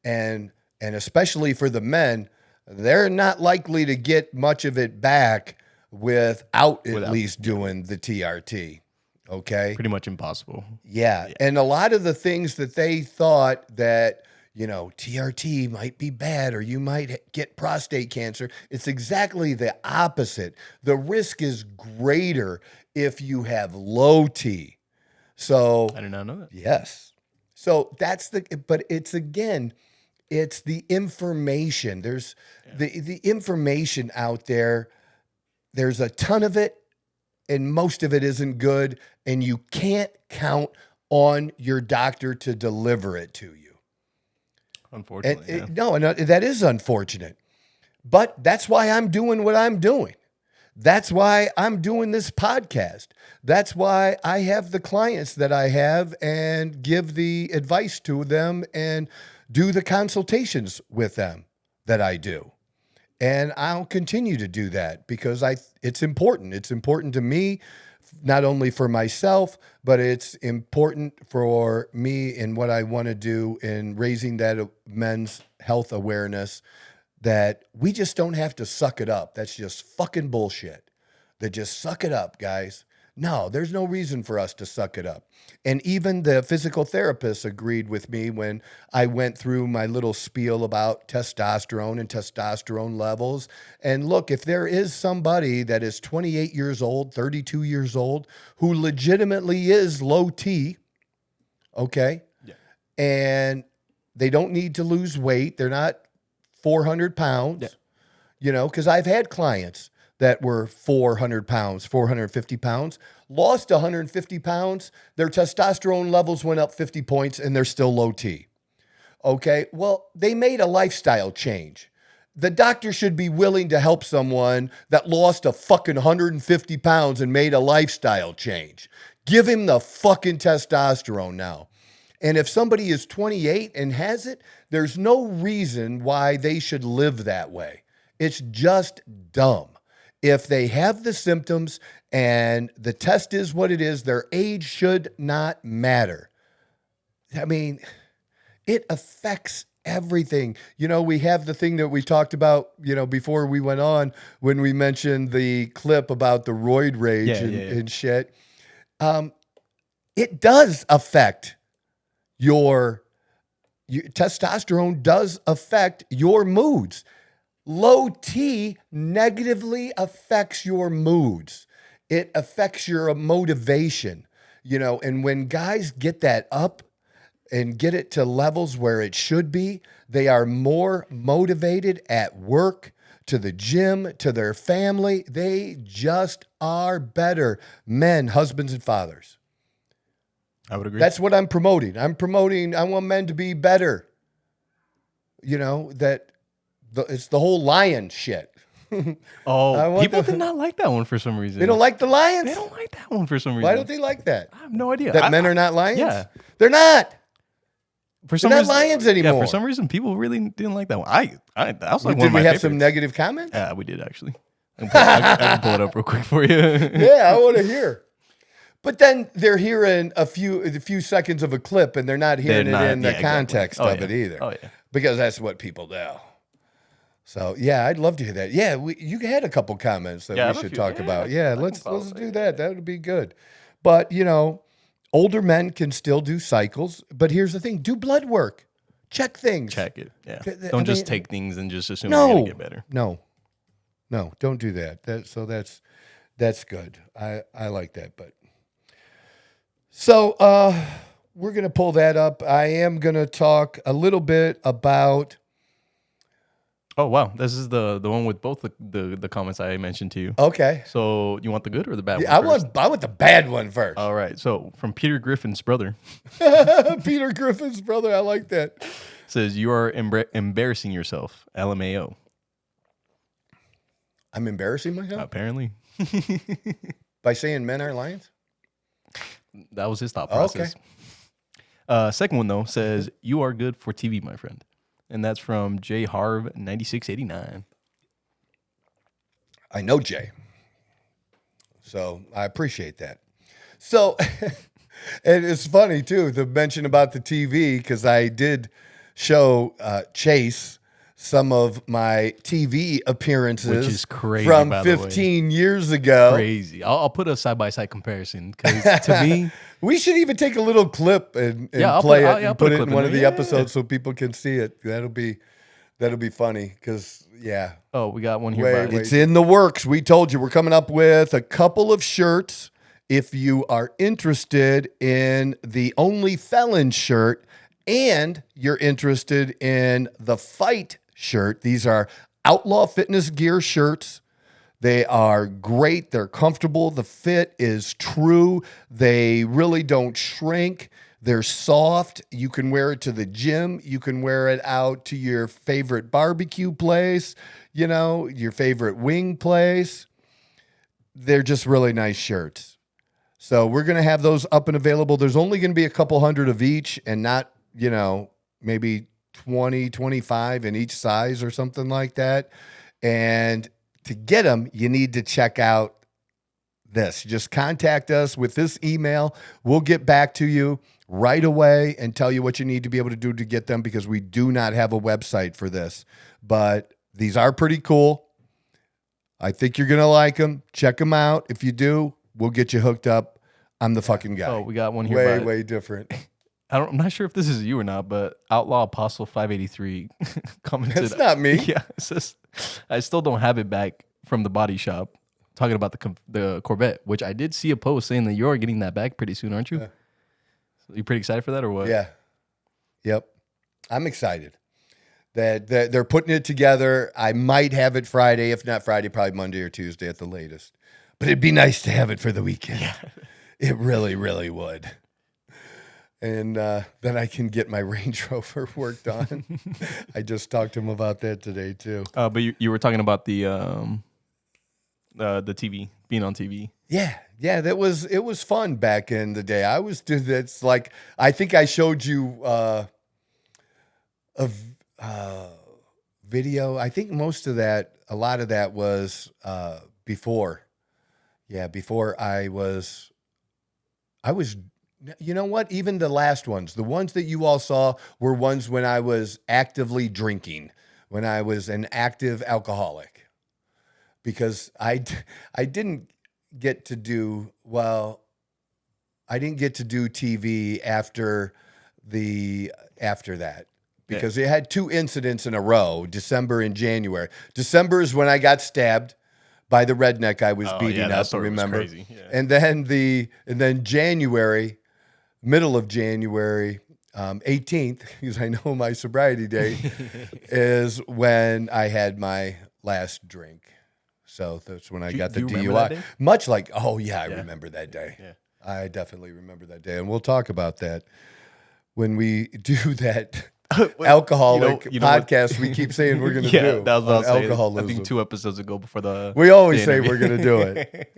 And especially for the men, they're not likely to get much of it back without at least doing the TRT. Okay. Pretty much impossible. Yeah. And a lot of the things that they thought that, TRT might be bad or you might get prostate cancer, it's exactly the opposite. The risk is greater if you have low T. So I did not know that. Yes. So but it's the information. There's the information out there. There's a ton of it, and most of it isn't good, and you can't count on your doctor to deliver it to you. Unfortunately. And that is unfortunate. But that's why I'm doing what I'm doing. That's why I'm doing this podcast. That's why I have the clients that I have and give the advice to them and do the consultations with them that I do. And I'll continue to do that because it's important. It's important to me, not only for myself, but it's important for me in what I want to do in raising that men's health awareness, that we just don't have to suck it up. That's just fucking bullshit. That just suck it up, guys. No, there's no reason for us to suck it up. And even the physical therapist agreed with me when I went through my little spiel about testosterone and testosterone levels. And look, if there is somebody that is 28 years old, 32 years old, who legitimately is low T, okay, and they don't need to lose weight, they're not 400 pounds, because I've had clients that were 400 pounds, 450 pounds, lost 150 pounds, their testosterone levels went up 50 points, and they're still low T. Okay, well, they made a lifestyle change. The doctor should be willing to help someone that lost a fucking 150 pounds and made a lifestyle change. Give him the fucking testosterone now. And if somebody is 28 and has it, there's no reason why they should live that way. It's just dumb. If they have the symptoms and the test is what it is, their age should not matter. I mean, it affects everything. We have the thing that we talked about, before we went on, when we mentioned the clip about the roid rage and shit. It does affect your testosterone does affect your moods. Low T negatively affects your moods. It affects your motivation, and when guys get that up and get it to levels where it should be, they are more motivated at work, to the gym, to their family. They just are better men, husbands, and fathers. I would agree. That's what I'm promoting. I want men to be better. You know, it's the whole lion shit. People did not like that one for some reason. They don't like the lions? They don't like that one for some reason. Why don't they like that? I have no idea. That men are not lions? Yeah. They're not. For some They're reason, not lions anymore. Yeah, for some reason, people really didn't like that one. I was like, Did we have some negative comments? Yeah, we did actually. I can pull it up real quick for you. Yeah, I want to hear. But then they're hearing a few seconds of a clip, and they're not hearing in the context of it either. Oh yeah, because that's what people do. So yeah, I'd love to hear that. Yeah, you had a couple comments that we should talk about. Yeah, let's do that. That would be good. But you know, older men can still do cycles. But here's the thing: do blood work, check things, check it. Yeah, don't just take things and just assume you're gonna get better. No, don't do that. That's good. I like that. But so we're gonna pull that up. I am gonna talk a little bit about. Oh wow, this is the one with both the comments I mentioned to you. Okay. So you want the good or the bad one? I want the bad one first. All right. So from Peter Griffin's brother. Peter Griffin's brother, I like that. Says you are embarrassing yourself. LMAO. I'm embarrassing myself? Apparently. By saying men are lions? That was his thought process. Okay. Second one though says you are good for TV, my friend. And that's from J Harv 9689. I know Jay. So I appreciate that. So, and it's funny too, the mention about the TV, because I did show Chase some of my TV appearances, which is crazy, from 15 years ago. Crazy. I'll put a side-by-side comparison, because to me... We should even take a little clip and play it and put it in one of the episodes so people can see it. That'll be funny because, yeah. Oh, we got one here. It's in the works. We told you we're coming up with a couple of shirts. If you are interested in the Only Felon shirt and you're interested in the Fight shirt, these are Outlaw Fitness Gear shirts. They are great. They're comfortable. The fit is true. They really don't shrink. They're soft. You can wear it to the gym. You can wear it out to your favorite barbecue place, you know, your favorite wing place. They're just really nice shirts. So we're going to have those up and available. There's only going to be a couple hundred of each and not, you know, maybe 20, 25 in each size or something like that. And to get them, you need to check out this. Just contact us with this email. We'll get back to you right away and tell you what you need to be able to do to get them, because we do not have a website for this. But these are pretty cool. I think you're going to like them. Check them out. If you do, we'll get you hooked up. I'm the fucking guy. Oh, we got one here. Way different. I'm not sure if this is you or not, but Outlaw Apostle 583 commented. It's not me. Yeah, it says, I still don't have it back from the body shop. Talking about the Corvette, which I did see a post saying that you're getting that back pretty soon, aren't you? So you pretty excited for that or what? Yeah. Yep. I'm excited that they're putting it together. I might have it Friday. If not Friday, probably Monday or Tuesday at the latest. But it'd be nice to have it for the weekend. Yeah. It really, really would. And then I can get my Range Rover worked on. I just talked to him about that today too. But you were talking about the TV, being on TV. Yeah, it was fun back in the day. That's like, I think I showed you a video. I think a lot of that was before. Yeah, before I was. You know what? Even the last ones, the ones that you all saw were ones when I was actively drinking, when I was an active alcoholic, because I didn't get to do TV after that, because it had two incidents in a row, December and January. December is when I got stabbed by the redneck I was beating up, remember? Was crazy. Yeah. And then January, middle of January, 18th, because I know my sobriety date, is when I had my last drink. So that's when I got the DUI. Much like, I remember that day. Yeah. I definitely remember that day, and we'll talk about that when we do that alcoholic podcast we keep saying we're going to do. That was what I was alcoholism. saying. I think 2 episodes ago before the we always say interview. we're going to do it.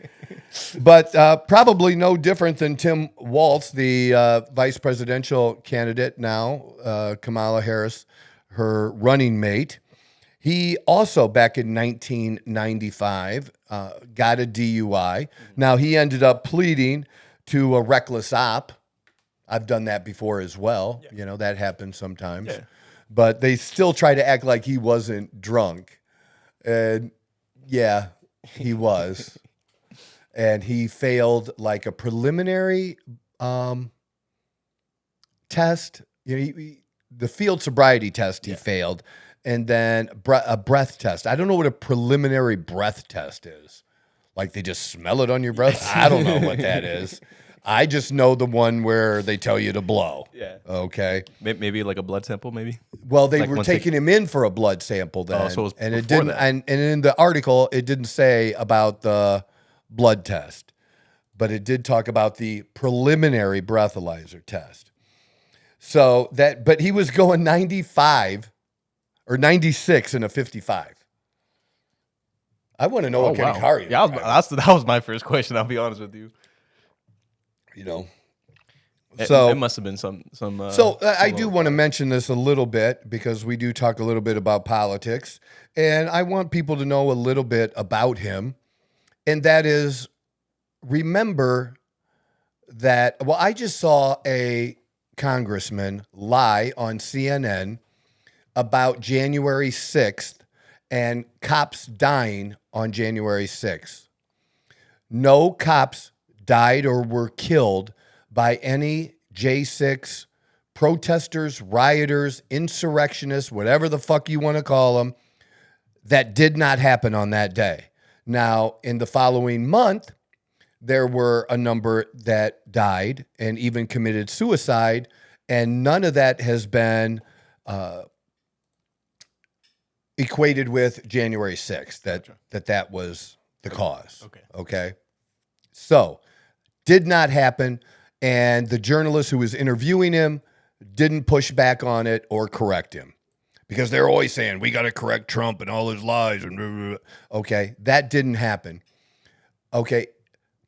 But probably no different than Tim Walz, the vice presidential candidate now, Kamala Harris, her running mate. He also, back in 1995, got a DUI. Now, he ended up pleading to a reckless op. I've done that before as well. Yeah. You know, that happens sometimes. Yeah. But they still try to act like he wasn't drunk. And, yeah, he was. And he failed like a preliminary test. You know, the field sobriety test he failed. And then a breath test. I don't know what a preliminary breath test is. Like they just smell it on your breath? I don't know what that is. I just know the one where they tell you to blow. Yeah. Okay. Maybe like a blood sample, maybe? Well, they were taking him in for a blood sample then. Oh, so it was and it didn't. That. And in the article, it didn't say about the blood test, but it did talk about the preliminary breathalyzer test. So that, but he was going 95 or 96 in a 55. I want to know what kind of car he was. Yeah, that was my first question. I'll be honest with you. You know, so it must have been some. I do want to mention this a little bit because we do talk a little bit about politics, and I want people to know a little bit about him, and that is, remember that. Well, I just saw a congressman lie on CNN about January 6th and cops dying on January 6th. No cops died or were killed by any J6 protesters, rioters, insurrectionists, whatever the fuck you want to call them. That did not happen on that day. Now, in the following month, there were a number that died and even committed suicide, and none of that has been equated with January 6th, that was the cause. Okay. So, did not happen, and the journalist who was interviewing him didn't push back on it or correct him because they're always saying, we got to correct Trump and all his lies. And blah, blah, blah. Okay, that didn't happen. Okay,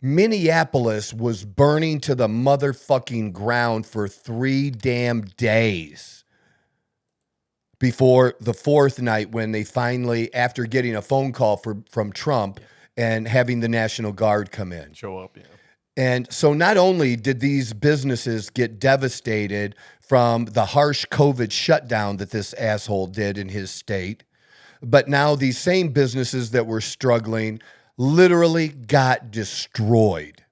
Minneapolis was burning to the motherfucking ground for 3 damn days before the 4th night when they finally, after getting a phone call from Trump and having the National Guard come in. Show up, yeah. And so not only did these businesses get devastated from the harsh COVID shutdown that this asshole did in his state, but now these same businesses that were struggling literally got destroyed.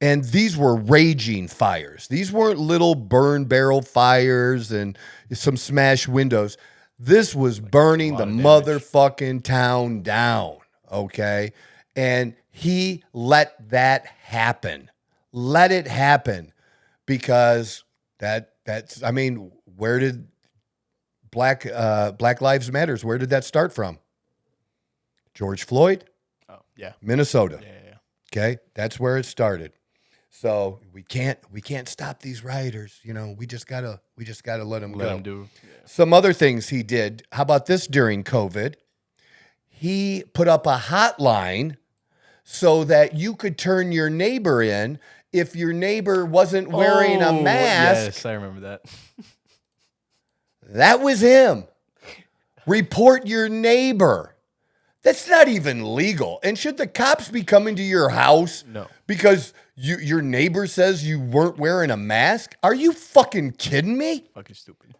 And these were raging fires. These weren't little burn barrel fires and some smashed windows. This was burning the motherfucking town down, okay? And he let that happen. Let it happen because that's I mean, where did Black Lives Matters, where did that start from? George Floyd? Oh, yeah. Minnesota. Yeah. Okay? That's where it started. So we can't stop these rioters, you know. We just gotta let them go. Let them do. Yeah. Some other things he did. How about this during COVID? He put up a hotline so that you could turn your neighbor in if your neighbor wasn't wearing a mask. Yes, I remember that. That was him. Report your neighbor. That's not even legal. And should the cops be coming to your house? No. Because your neighbor says you weren't wearing a mask? Are you fucking kidding me? Fucking stupid.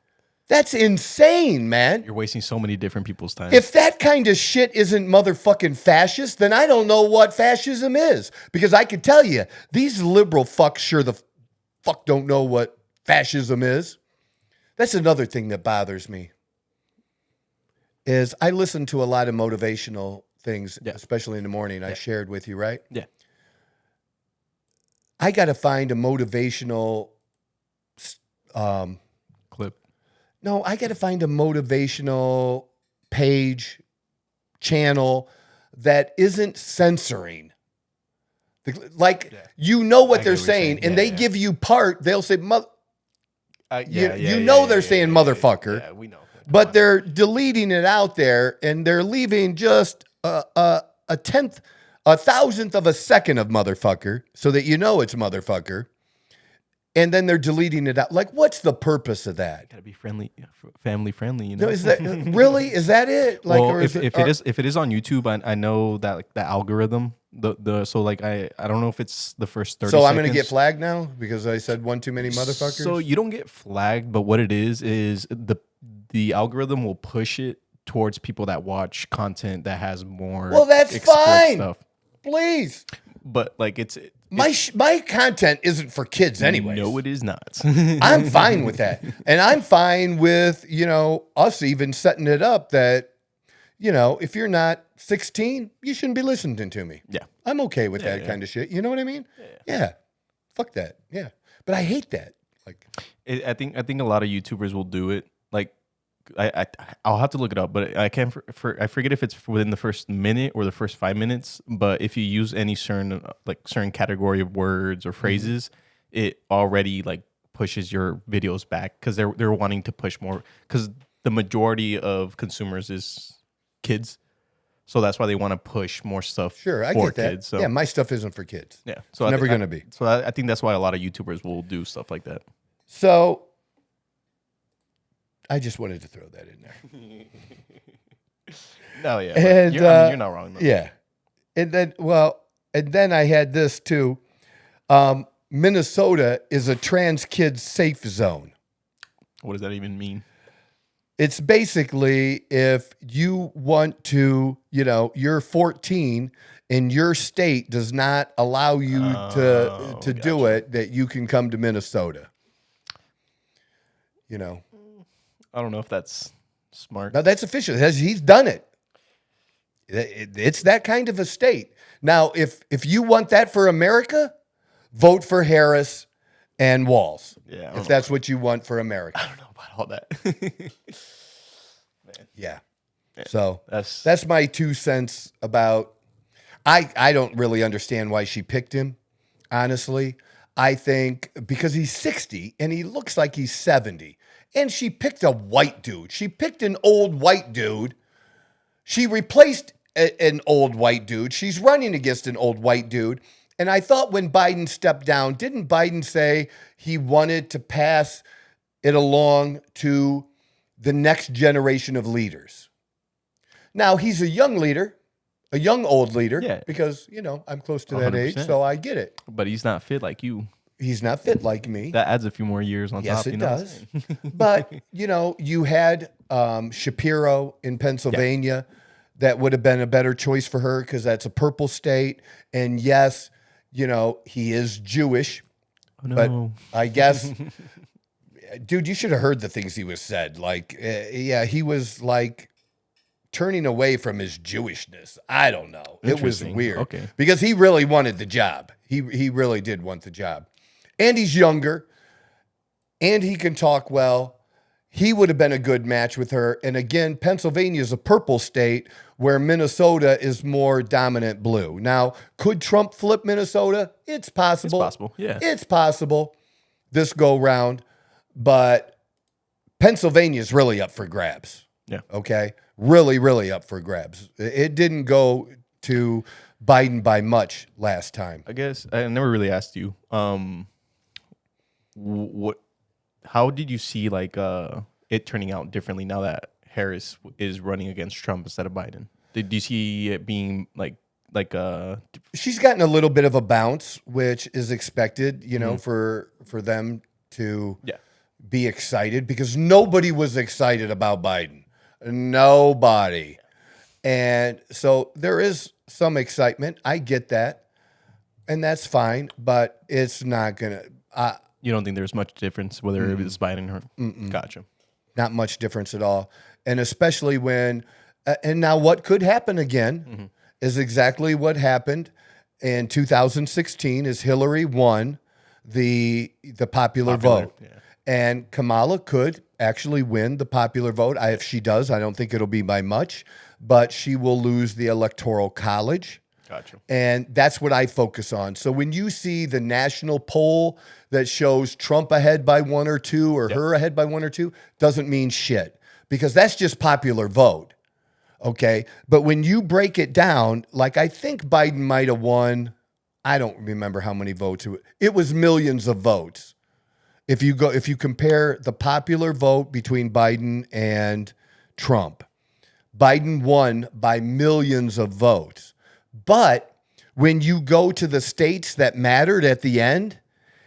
That's insane, man. You're wasting so many different people's time. If that kind of shit isn't motherfucking fascist, then I don't know what fascism is. Because I can tell you, these liberal fucks sure the fuck don't know what fascism is. That's another thing that bothers me. Is I listen to a lot of motivational things, especially in the morning. I shared with you, right? Yeah. I got to find a motivational clip. No, I got to find a motivational page, channel that isn't censoring Like, you know what I get they're what you're saying. saying, and Yeah, they yeah. give you part. They'll say, they're saying motherfucker. Yeah, we know. But they're deleting it out there, and they're leaving just a tenth, a thousandth of a second of motherfucker, so that you know it's motherfucker. And then they're deleting it out. Like, what's the purpose of that? Gotta be friendly, family friendly. You know, No, is that really? Is that it? Like, well, or if it is on YouTube, I know that like the algorithm, so like I don't know if it's the first 30 So seconds. I'm gonna get flagged now because I said one too many motherfuckers. So you don't get flagged, but what it is the algorithm will push it towards people that watch content that has more. Well, that's explicit fine. Stuff. Please. But like it's my content isn't for kids anyway. No, it is not. I'm fine with that. And I'm fine with, us even setting it up that, if you're not 16, you shouldn't be listening to me. Yeah. I'm okay with that kind of shit. You know what I mean? Yeah. Fuck that. Yeah. But I hate that. Like, I think a lot of YouTubers will do it. Like, I'll have to look it up, but I can't. I forget if it's within the first minute or the first 5 minutes. But if you use any certain category of words or phrases, it already like pushes your videos back because they're wanting to push more because the majority of consumers is kids, so that's why they want to push more stuff. Sure, I for get that. Kids, so. Yeah, my stuff isn't for kids. Yeah, so it's never going to be. So I think that's why a lot of YouTubers will do stuff like that. So I just wanted to throw that in there. No, yeah. And you're not wrong. Though. Yeah. And then I had this too. Minnesota is a trans kid safe zone. What does that even mean? It's basically if you want to, you're 14 and your state does not allow you to do it, that you can come to Minnesota. I don't know if that's smart. Now that's official. He's done it. It's that kind of a state. Now, if you want that for America, vote for Harris and Walz. Yeah, if that's what you want for America. I don't know about all that. Yeah. So that's my 2 cents about. I don't really understand why she picked him. Honestly, I think because he's 60 and he looks like he's 70. And she picked a white dude. She picked an old white dude. She replaced an old white dude. She's running against an old white dude. And I thought when Biden stepped down, didn't Biden say he wanted to pass it along to the next generation of leaders? Now, he's a young leader, a young old leader, because, I'm close to that 100%. Age, so I get it. But he's not fit like you. He's not fit like me. That adds a few more years on top. Yes, it does. But, you had Shapiro in Pennsylvania. That would have been a better choice for her because that's a purple state. And yes, he is Jewish. Oh, no. But I guess, dude, you should have heard the things he was said. Like, he was like turning away from his Jewishness. I don't know. It was weird. Okay. Because he really wanted the job. He really did want the job. And he's younger, and he can talk well. He would have been a good match with her. And again, Pennsylvania is a purple state where Minnesota is more dominant blue. Now, could Trump flip Minnesota? It's possible. It's possible, yeah. It's possible this go round. But Pennsylvania is really up for grabs. Yeah. Okay? Really, really up for grabs. It didn't go to Biden by much last time. I guess I never really asked you. How did you see it turning out differently now that Harris is running against Trump instead of Biden? Did you see it being she's gotten a little bit of a bounce, which is expected, for them to be excited because nobody was excited about Biden. Nobody. And so there is some excitement. I get that. And that's fine, but it's not going to... you don't think there's much difference whether it's Biden or... Gotcha. Not much difference at all. And especially when... and now what could happen again is exactly what happened in 2016 is Hillary won the popular vote. Yeah. And Kamala could actually win the popular vote. If she does, I don't think it'll be by much, but she will lose the Electoral College. Gotcha. And that's what I focus on. So when you see the national poll that shows Trump ahead by 1 or 2 or her ahead by 1 or 2, doesn't mean shit, because that's just popular vote. Okay. But when you break it down, like I think Biden might have won, I don't remember how many votes. It was millions of votes. If you compare the popular vote between Biden and Trump, Biden won by millions of votes. But when you go to the states that mattered at the end,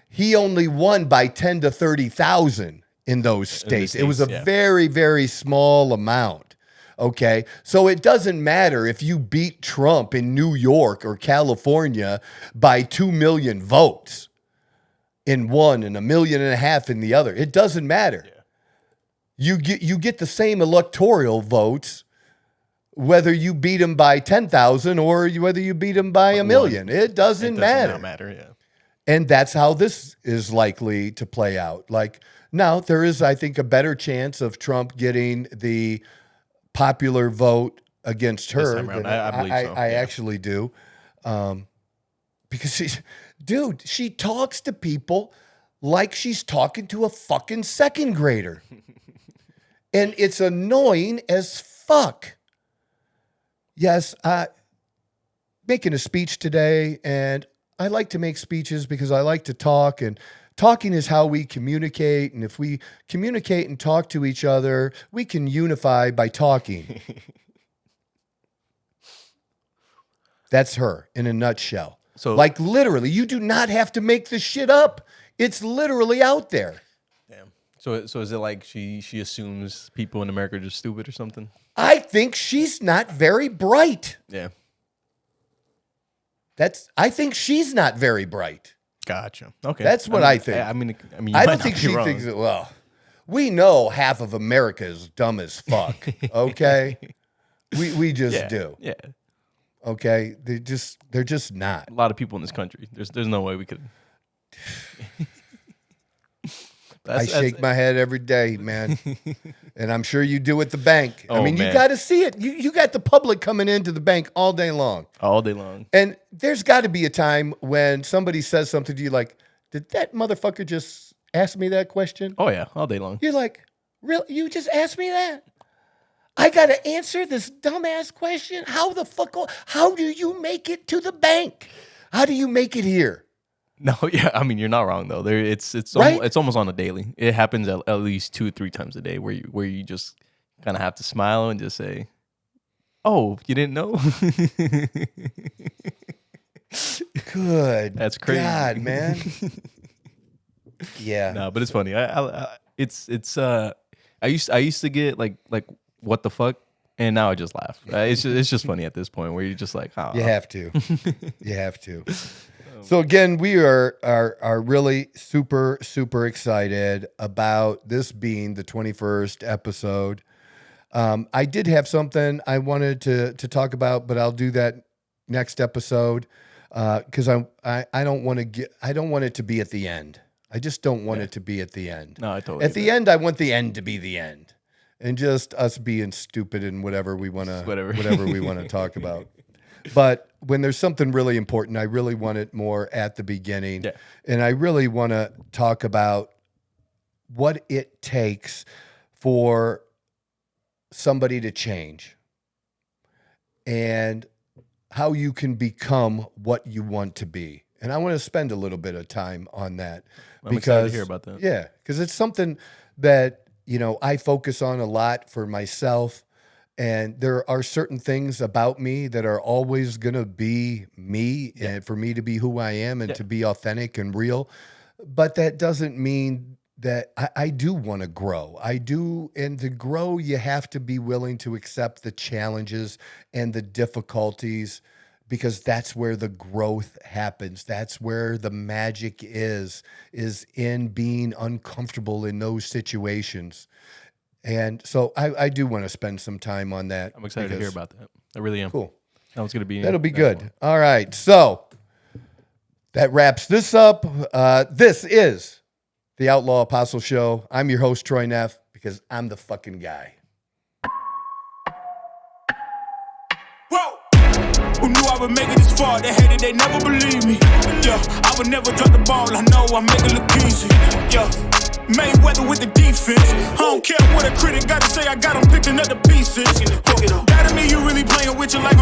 he only won by 10 to 30,000 in those states. It was a very, very small amount. Okay. So it doesn't matter if you beat Trump in New York or California by 2 million votes in one and 1.5 million in the other. It doesn't matter. Yeah. You get the same electoral votes whether you beat him by 10,000 or whether you beat him by 1 million. It doesn't matter. Yeah. And that's how this is likely to play out. Like now, there is, I think, a better chance of Trump getting the popular vote against her. I believe so. I actually do. Because she talks to people like she's talking to a fucking second grader. And it's annoying as fuck. Yes, making a speech today, and I like to make speeches because I like to talk, and talking is how we communicate. And if we communicate and talk to each other, we can unify by talking. That's her in a nutshell. So, like, literally, you do not have to make this shit up. It's literally out there. Damn. So is it like she assumes people in America are just stupid or something? I think she's not very bright. Yeah. I think she's not very bright. Gotcha. Okay. That's what I think. I mean, I don't think she thinks that. Well, we know half of America is dumb as fuck. Okay, we just do. Yeah. Okay, they're just not. A lot of people in this country. There's no way we could. I shake my head every day, man. And I'm sure you do at the bank. I mean, you got to see it. You got the public coming into the bank all day long. All day long. And there's got to be a time when somebody says something to you like, did that motherfucker just ask me that question? Oh, yeah, all day long. You're like, really? You just asked me that? I got to answer this dumbass question? How do you make it to the bank? How do you make it here? No, yeah, I mean, you're not wrong though. It's almost on a daily. It happens at least 2 or 3 times a day where you just kind of have to smile and just say, "Oh, you didn't know?" Good. That's crazy. God, man. Yeah. No, but it's funny. I used to get like what the fuck, and now I just laugh. It's just funny at this point where you're just like, oh. You have to. You have to. So again, we are really super, super excited about this being the 21st episode. I did have something I wanted to talk about, but I'll do that next episode because I don't want it to be at the end. I just don't want it to be at the end. No, I totally. At the end, I want the end to be the end, and just us being stupid and whatever we want to talk about. But when there's something really important, I really want it more at the beginning. Yeah. And I really want to talk about what it takes for somebody to change and how you can become what you want to be. And I want to spend a little bit of time on that. I'm excited to hear about that. Yeah, because it's something that, I focus on a lot for myself. And there are certain things about me that are always going to be me and for me to be who I am and to be authentic and real. But that doesn't mean that I do want to grow. I do. And to grow, you have to be willing to accept the challenges and the difficulties because that's where the growth happens. That's where the magic is in being uncomfortable in those situations. And so I do want to spend some time on that. I'm excited to hear about that. I really am. Cool. That'll be good. One. All right. So that wraps this up. This is the Outlaw Apostle Show. I'm your host, Troy Neff, because I'm the fucking guy. Whoa! knew I would make it this far. They hated, they never believed me. Yeah, I would never drop the ball. I know I make it look easy. Yeah, Mayweather with the defense. I don't care what a critic gotta say. I got them picking up the pieces. That to me, you really playing with your life.